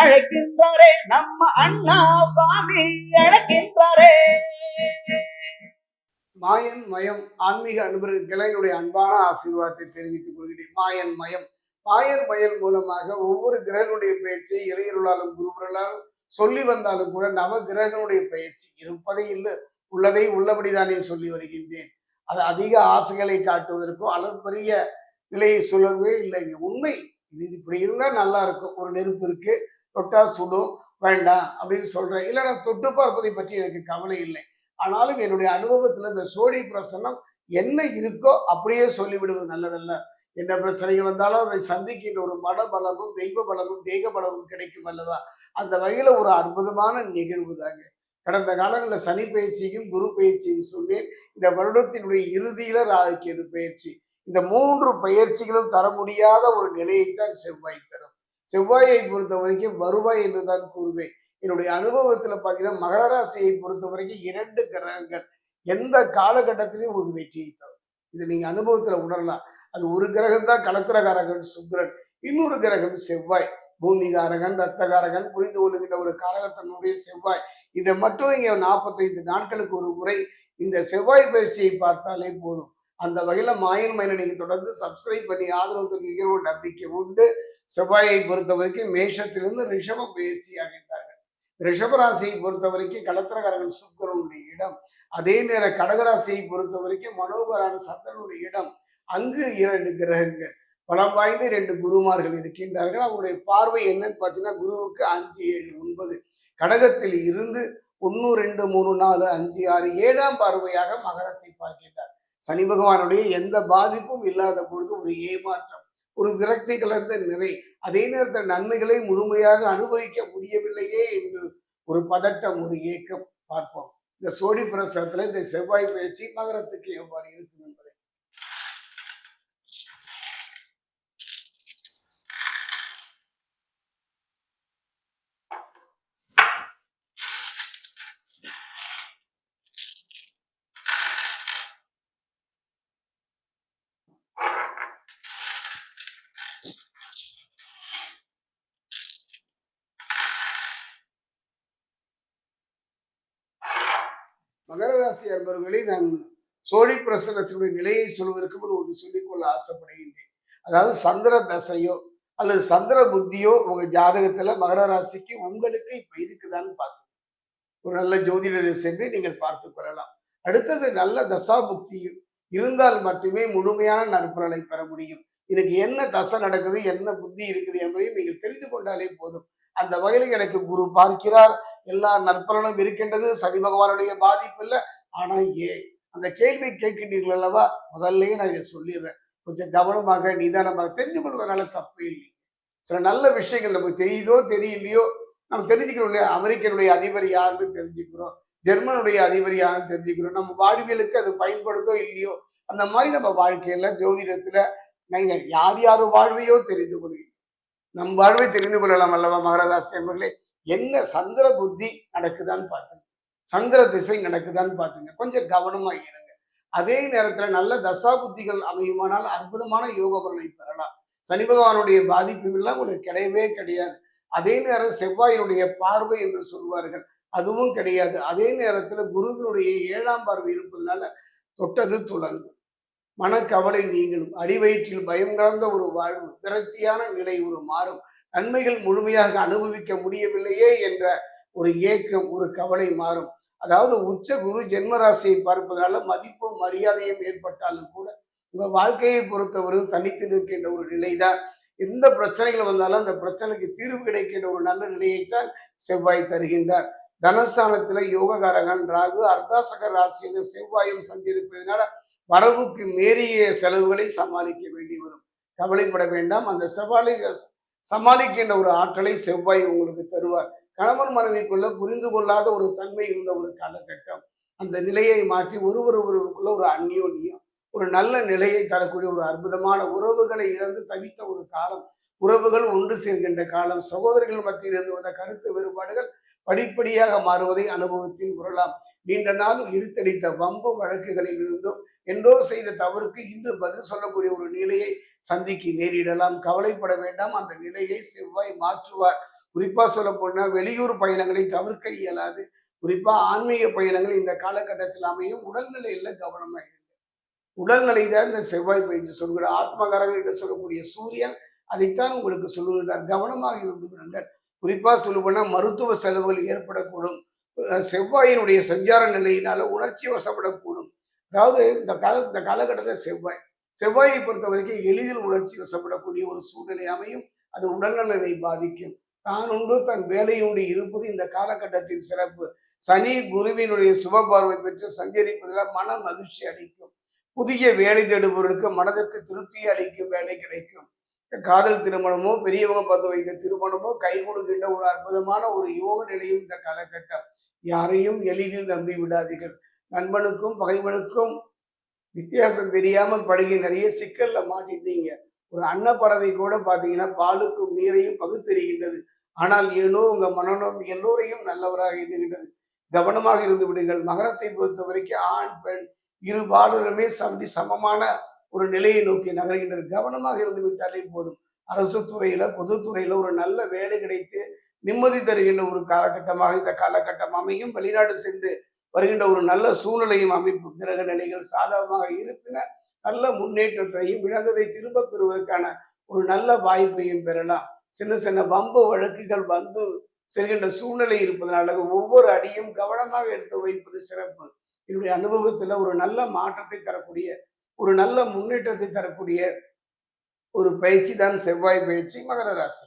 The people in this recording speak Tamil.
அழைக்கின்றாரே நம்ம அண்ணா சாமி அழைக்கின்றாரே. மாயன் மயம் ஆன்மீக அன்பர்களுக்கு என்னுடைய அன்பான ஆசீர்வாதத்தை தெரிவித்துக் கொள்கிறேன். மாயன் மயம் மூலமாக ஒவ்வொரு கிரகங்களுடைய பயிற்சியை இளைஞர்களாலும் குருவர்களாலும் சொல்லி வந்தாலும் கூட நவ கிரகங்களுடைய பயிற்சி இருப்பதை இல்லை, உள்ளதை உள்ளபடிதானே சொல்லி வருகின்றேன். அது அதிக ஆசைகளை காட்டுவதற்கும் அளப்பரிய நிலையை சொல்லவே இல்லைங்க. உண்மை இது இப்படி இருந்தா நல்லா இருக்கும். ஒரு நெருப்பு இருக்கு, தொட்டா சுடும், வேண்டாம் அப்படின்னு சொல்றேன். இல்லை, நான் தொட்டு பார்ப்பதை பற்றி எனக்கு கவலை இல்லை. ஆனாலும் என்னுடைய அனுபவத்துல இந்த சோழி பிரசன்னம் என்ன இருக்கோ அப்படியே சொல்லிவிடுவது நல்லதல்ல. என்ன பிரச்சனைகள் வந்தாலும் அதை சந்திக்கின்ற ஒரு மன பலமும் தெய்வ பலமும் தெய்வ பலமும் கிடைக்கும் அல்லவா? அந்த வகையில ஒரு அற்புதமான நிகழ்வு தாங்க. கடந்த காலங்களில் சனி பயிற்சியும் குரு பயிற்சியும் சொன்னேன். இந்த வருடத்தினுடைய இறுதியில ராகுகேது பயிற்சி, இந்த 3 பயிற்சிகளும் தர முடியாத ஒரு நிலையைத்தான் செவ்வாய் தரும். செவ்வாயை பொறுத்த வரைக்கும் வருவாய் என்றுதான் கூறுவேன். என்னுடைய அனுபவத்துல பாத்தீங்கன்னா மகர ராசியை பொறுத்த வரைக்கும் 2 கிரகங்கள் எந்த காலகட்டத்திலையும் உங்களுக்கு வெற்றியை தரும். இது நீங்க அனுபவத்துல உணரலாம். அது ஒரு கிரகம் தான் கலத்திரகாரகன் சுக்கிரன், இன்னொரு கிரகம் செவ்வாய், பூமிகாரகன் ரத்தகாரகன் புரிந்து கொள்ளுகின்ற ஒரு காரகத்தினுடைய செவ்வாய். இதை மட்டும் இங்க 45 நாட்களுக்கு ஒரு முறை இந்த செவ்வாய் பயிற்சியை பார்த்தாலே போதும். அந்த வகையில மாயன் மயனடிக்கு தொடர்ந்து சப்ஸ்கிரைப் பண்ணி ஆதரவு தெரிவிக்கிற ஒரு நம்பிக்கை உண்டு. செவ்வாயை பொறுத்த வரைக்கும் மேஷத்திலிருந்து ரிஷப பயிற்சி ஆகின்றார்கள். ரிஷபராசியை பொறுத்த வரைக்கும் கலத்திரகாரகன் சுக்கிரனுடைய இடம், அதே நேரம் கடகராசியை பொறுத்த வரைக்கும் மனோகரான சந்திரனுடைய இடம். அங்கு 2 கிரகங்கள் பலம் வாய்ந்த 2 குருமார்கள் இருக்கின்றார்கள். அவருடைய பார்வை என்னன்னு பார்த்தீங்கன்னா குருவுக்கு 5, 7, 9 கடகத்தில் இருந்து 1, 2, 3, 4, 5, 6 7ஆம் பார்வையாக மகரத்தை பார்க்கின்றார். சனி பகவானுடைய எந்த பாதிப்பும் இல்லாத பொழுது ஒரு ஏமாற்றம், ஒரு விரக்தி கலந்த நிறை, அதே நேரத்தில் நன்மைகளை முழுமையாக அனுபவிக்க முடியவில்லையே என்று ஒரு பதட்டம், ஒரு ஏக்கம் பார்ப்போம். இந்த சோழி பிரசனத்துல இந்த செவ்வாய் பயிற்சி மகரத்துக்கு எவ்வாறு இருக்கும் என்பதை மகர ராசி அன்பர்களை நான் சோழி பிரசனத்தினுடைய நிலையை சொல்வதற்கு முன் ஒன்று சொல்லிக்கொள்ள ஆசைப்படுகின்றேன். அதாவது சந்திர தசையோ அல்லது சந்திர புத்தியோ உங்க ஜாதகத்துல மகர ராசிக்கு உங்களுக்கு இப்ப இருக்குதான்னு பார்த்து ஒரு நல்ல ஜோதிடரை சென்று நீங்கள் பார்த்து கொள்ளலாம். அடுத்தது நல்ல தசா புக்தியும் இருந்தால் மட்டுமே முழுமையான நற்பலனை பெற முடியும். எனக்கு என்ன தசை நடக்குது, என்ன புத்தி இருக்குது என்பதையும் நீங்கள் தெரிந்து கொண்டாலே போதும். அந்த வகையில எனக்கு குரு பார்க்கிறார், எல்லா நற்பலனும் இருக்கின்றது, சனி பகவானுடைய பாதிப்பு இல்லை. ஆனா அந்த கேள்வி கேட்கின்றீர்கள் அல்லவா? முதல்லயே நான் இதை சொல்லிடுறேன். கொஞ்சம் கவனமாக நிதானமாக தெரிஞ்சு கொள்வதனால தப்பே இல்லை. சில நல்ல விஷயங்கள் நமக்கு தெரியுதோ தெரியலையோ நம்ம தெரிஞ்சுக்கிறோம் இல்லையா? அமெரிக்கனுடைய அதிபர் யாருன்னு தெரிஞ்சுக்கிறோம், ஜெர்மனுடைய அதிபர் யாருன்னு தெரிஞ்சுக்கிறோம். நம்ம வாழ்வியலுக்கு அது பயன்படுதோ இல்லையோ, அந்த மாதிரி நம்ம வாழ்க்கையில ஜோதிடத்துல நீங்க யார் யார் வாழ்வையோ தெரிந்து கொள்வீங்க. நம் வாழ்வை தெரிந்து கொள்ளலாம் அல்லவா? மகராசி என்பர்களே, என்ன சந்திர புத்தி நடக்குதான்னு பார்த்துங்க, சந்திர திசை நடக்குதான்னு பார்த்துங்க, கொஞ்சம் கவனமா இருங்க. அதே நேரத்துல நல்ல தசா புத்திகள் அமையுமானால் அற்புதமான யோக பலனை பெறலாம். சனி பகவானுடைய பாதிப்பு எல்லாம் உங்களுக்கு கிடையவே கிடையாது. அதே நேரம் செவ்வாயினுடைய பார்வை என்று சொல்வார்கள், அதுவும் கிடையாது. அதே நேரத்துல குருவினுடைய 7ஆம் பார்வை இருப்பதனால தொட்டது துலங்கும், மனக்கவலை நீங்களும், அடிவயிற்றில் பயம் கலந்த ஒரு வாழ்வு, விரக்தியான நிலை ஒரு மாறும், நன்மைகள் முழுமையாக அனுபவிக்க முடியவில்லையே என்ற ஒரு ஏக்கம், ஒரு கவலை மாறும். அதாவது உச்ச குரு ஜென்மராசியை பார்ப்பதனால மதிப்பும் மரியாதையும் ஏற்பட்டாலும் கூட உங்க வாழ்க்கையை பொறுத்தவரை தனித்து நிற்கின்ற ஒரு நிலைதான். எந்த பிரச்சனைகள் வந்தாலும் அந்த பிரச்சனைக்கு தீர்வு கிடைக்கின்ற ஒரு நல்ல நிலையைத்தான் செவ்வாய் தருகின்றார். தனஸ்தானத்துல யோககாரகன் ராகு அர்த்தாசக ராசியில செவ்வாயும் சந்திருப்பதனால வரவுக்கு மீறிய செலவுகளை சமாளிக்க வேண்டி வரும். கவலைப்பட வேண்டாம். அந்த சமாளிக்கின்ற ஒரு ஆற்றலை செவ்வாய் உங்களுக்கு தருவார். கணவன் மனைவிக்குள்ள புரிந்து கொள்ளாத ஒரு தன்மை இருந்த ஒரு காலகட்டம், அந்த நிலையை மாற்றி ஒருவருக்குள்ள ஒரு அந்யோன்யம், ஒரு நல்ல நிலையை தரக்கூடிய ஒரு அற்புதமான உறவுகளை இழந்து தவித்த ஒரு காலம், உறவுகள் ஒன்று சேர்கின்ற காலம், சகோதரர்கள் மத்தியில் இருந்து வந்த கருத்து வேறுபாடுகள் படிப்படியாக மாறுவதை அனுபவத்தில் உறலாம். நீண்ட நாள் இழுத்தடித்த வம்பு வழக்குகளில் இருந்தும் என்றோ செய்த தவறுக்கு இன்று பதில் சொல்லக்கூடிய ஒரு நிலையை சந்திக்க நேரிடலாம். கவலைப்பட வேண்டாம். அந்த நிலையை செவ்வாய் மாற்றுவார். குறிப்பா சொல்ல போனா வெளியூர் பயணங்களை தவிர்க்க இயலாது. குறிப்பா ஆன்மீக பயணங்கள் இந்த காலகட்டத்தில் அமையும். உடல்நிலையில கவனமா இருங்க. உடல்நிலை தான் இந்த செவ்வாய் பயிற்சி சொல்கிறார். ஆத்மகாரகன் என்று சொல்லக்கூடிய சூரியன் அதைத்தான் உங்களுக்கு சொல்லுகின்றார். கவனமாக இருந்து விடுங்கள். குறிப்பா சொல்லப்போனா மருத்துவ செலவுகள் ஏற்படக்கூடும். செவ்வாயினுடைய சஞ்சார நிலையினால உணர்ச்சி வசப்படக்கூடும். அதாவது இந்த காலகட்டத்தில் செவ்வாயை பொறுத்த வரைக்கும் எளிதில் உணர்ச்சி வசப்படக்கூடிய ஒரு சூழ்நிலை அமையும். அது உடல்நலனை பாதிக்கும். தான் உண்டு தன் வேலை உண்டு இருப்பது இந்த காலகட்டத்தில் சிறப்பு. சனி குருவினுடைய சுப பார்வை பெற்று சஞ்சரிப்பதில் மன மகிழ்ச்சி அளிக்கும். புதிய வேலை தேடுபவர்களுக்கு மனதிற்கு திருப்தியை அளிக்கும் வேலை கிடைக்கும். காதல் திருமணமோ பெரியவங்க பார்த்து வைத்த திருமணமோ கை கொடுக்கின்ற ஒரு அற்புதமான ஒரு யோக நிலையும் இந்த காலகட்டம். யாரையும் எளிதில் நம்பி விடாதீர்கள். நண்பனுக்கும் பகைவனுக்கும் வித்தியாசம் தெரியாமல் படுகை நிறைய சிக்கல்ல மாட்டிட்டீங்க. ஒரு அன்னப்பறவை கூட பாத்தீங்கன்னா பாலுக்கும் நீரையும் பகுத்தறிகின்றது. ஆனால் ஏனோ உங்க மனநோம் எல்லோரையும் நல்லவராக எண்ணுகின்றது. கவனமாக இருந்து விடுங்கள். மகரத்தை பொறுத்த வரைக்கும் ஆண் பெண் இரு பாலுமே சமமான ஒரு நிலையை நோக்கி நகர்கின்றது. கவனமாக இருந்து விட்டாலே போதும். அரசு துறையில பொதுத்துறையில ஒரு நல்ல வேலை கிடைத்து நிம்மதி தருகின்ற ஒரு காலகட்டமாக இந்த காலகட்டம் அமையும். வெளிநாடு சென்று வருகின்ற ஒரு நல்ல சூழ்நிலையும் அமைப்பு கிரக நிலைகள் சாதகமாக இருப்பின நல்ல முன்னேற்றத்தையும் இழந்ததை திரும்ப பெறுவதற்கான ஒரு நல்ல வாய்ப்பையும் பெறலாம். சின்ன சின்ன வம்பு வழக்குகள் வந்து செல்கின்ற சூழ்நிலை இருப்பதனால ஒவ்வொரு அடியும் கவனமாக எடுத்து வைப்பது சிறப்பு. என்னுடைய அனுபவத்துல ஒரு நல்ல மாற்றத்தை தரக்கூடிய ஒரு நல்ல முன்னேற்றத்தை தரக்கூடிய ஒரு பயிற்சி தான் செவ்வாய் பயிற்சி மகர ராசி.